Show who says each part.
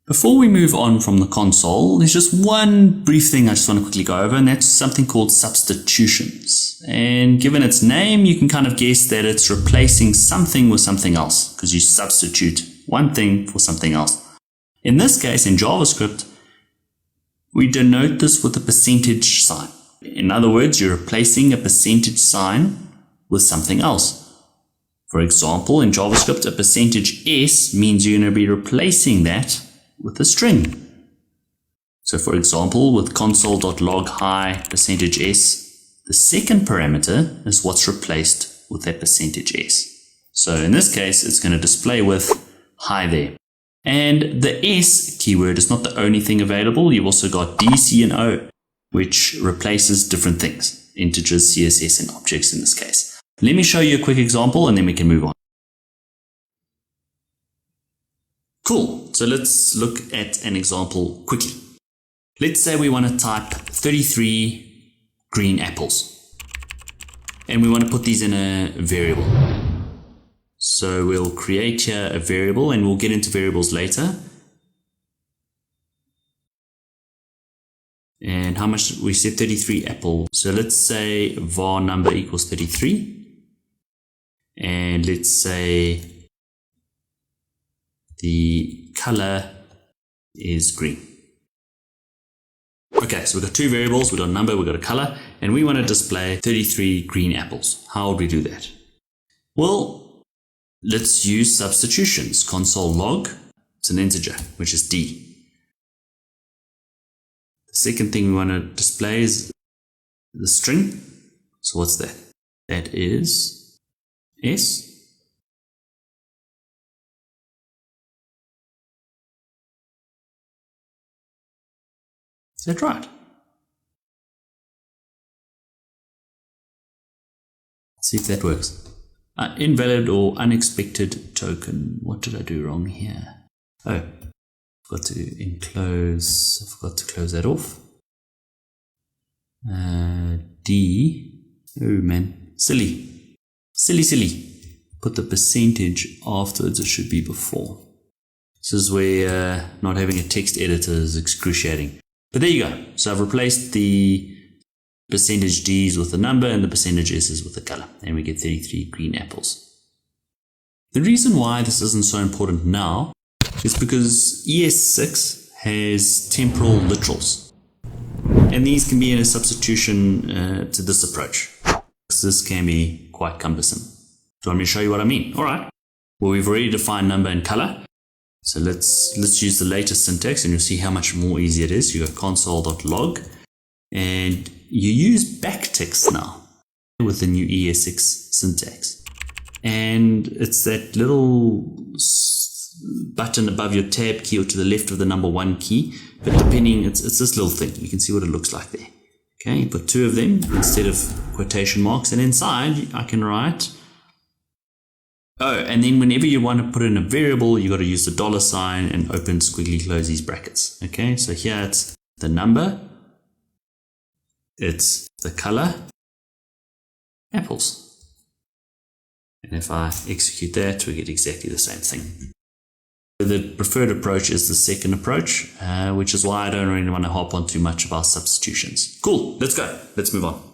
Speaker 1: Before we move on from the console, there's just one brief thing I just want to quickly go over, and that's something called substitutions. And given its name, you can kind of guess that it's replacing something with something else, because you substitute one thing for something else. In this case, in JavaScript, we denote this with a percentage sign. In other words, you're replacing a percentage sign with something else. For example, in JavaScript, a percentage s means you're going to be replacing that with a string. So for example, with console.log hi percentage s, the second parameter is what's replaced with that percentage s. So in this case, it's going to display with hi there. And the s keyword is not the only thing available. You've also got d, c, and o, which replaces different things, integers, CSS, and objects in this case. Let me show you a quick example and then we can move on. Cool, so let's look at an example quickly. Let's say we want to type 33 green apples and we want to put these in a variable. So we'll create here a variable and we'll get into variables later. And how much we said 33 apples. So let's say var number equals 33. And let's say the color is green. Okay, so we've got two variables, we've got a number, we've got a color, and we want to display 33 green apples. How would we do that? Well, let's use substitutions. Console log, it's an integer, which is D. The second thing we want to display is the string. So what's that? That is S. Is that right? Let's see if that works. Invalid or unexpected token. What did I do wrong here? Oh, I forgot to enclose. I forgot to close that off. D. Oh man, silly. Silly. Put the percentage afterwards. It should be before. This is where not having a text editor is excruciating. But there you go. So I've replaced the percentage D's with the number and the percentage S's with the color. And we get 33 green apples. The reason why this isn't so important now is because ES6 has temporal literals. And these can be in a substitution to this approach. This can be quite cumbersome. So I'm going to show you what I mean. All right. Well, we've already defined number and color. So let's use the latest syntax and you'll see how much more easy it is. You go console.log and you use backticks now with the new ES6 syntax. And it's that little button above your tab key or to the left of the number 1 key. But depending, it's this little thing. You can see what it looks like there. Okay, you put 2 of them instead of quotation marks. And inside I can write. Oh, and then whenever you want to put in a variable, you got to use the $ and open squiggly close these brackets. Okay, so here it's the number, it's the color, apples. And if I execute that, we get exactly the same thing. The preferred approach is the second approach, which is why I don't really want to hop on too much about substitutions. Cool, let's go. Let's move on.